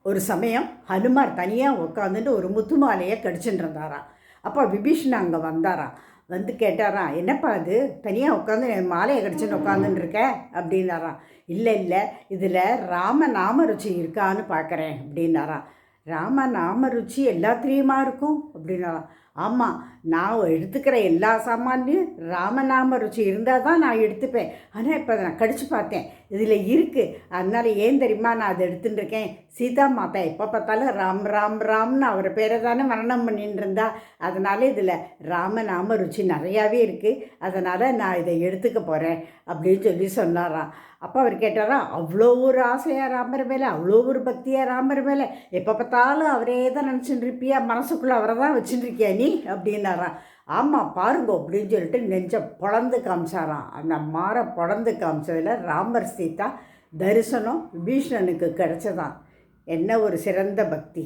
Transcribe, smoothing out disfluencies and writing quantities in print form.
ஒரு சமயம் ஹனுமார் தனியாக உட்காந்துட்டு ஒரு முத்து மாலையை கடிச்சுட்டு இருந்தாராம். அப்போ விபீஷணன் அங்கே வந்தாராம். வந்து கேட்டாராம், என்னப்பா அது தனியாக உட்காந்து மாலையை கடிச்சுட்டு உட்காந்துன்னு இருக்க அப்படின்னாராம். இல்லை இல்லை, இதில் ராம நாம ருச்சி இருக்கான்னு பார்க்குறேன் அப்படின்னாராம். ராம நாம ருச்சி எல்லாத்துலேயுமா இருக்கும் அப்படின்னாராம். ஆமாம், நான் எடுத்துக்கிற எல்லா சாமான்லையும் ராமநாம ருச்சி இருந்தால் தான் நான் எடுத்துப்பேன். ஆனால் இப்போ நான் கடிச்சு பார்த்தேன், இதில் இருக்குது. அதனால் ஏன் தெரியுமா நான் அதை எடுத்துகிட்டு இருக்கேன்? சீதா மாதா எப்போ பார்த்தாலும் ராம் ராம் ராம்னு அவர் பேரை தானே மரணம் பண்ணிட்டு இருந்தா. அதனால் இதில் ராமநாம ருச்சி நிறையாவே இருக்குது. அதனால் நான் இதை எடுத்துக்க போகிறேன் அப்படின்னு சொல்லி சொன்னாராம். அப்போ அவர் கேட்டாரா, அவ்வளோ ஒரு ஆசையாக ராமர் மேலே, அவ்வளோ ஒரு பக்தியாக ராமர் மேலே, எப்போ பார்த்தாலும் அவரே தான் நினச்சிட்டு இருப்பியா, மனசுக்குள்ளே அவரை தான் வச்சுட்டு இருக்கியா நீ அப்படின்னாராம். ஆமாம் பாருங்க அப்படின்னு சொல்லிட்டு நெஞ்சை பொழந்து காமிச்சாராம். அந்த மாரை பொழந்து காமிச்சதில் ராமர் சீதா தரிசனம் விபீஷணனுக்கு கிடச்சதான். என்ன ஒரு சிறந்த பக்தி!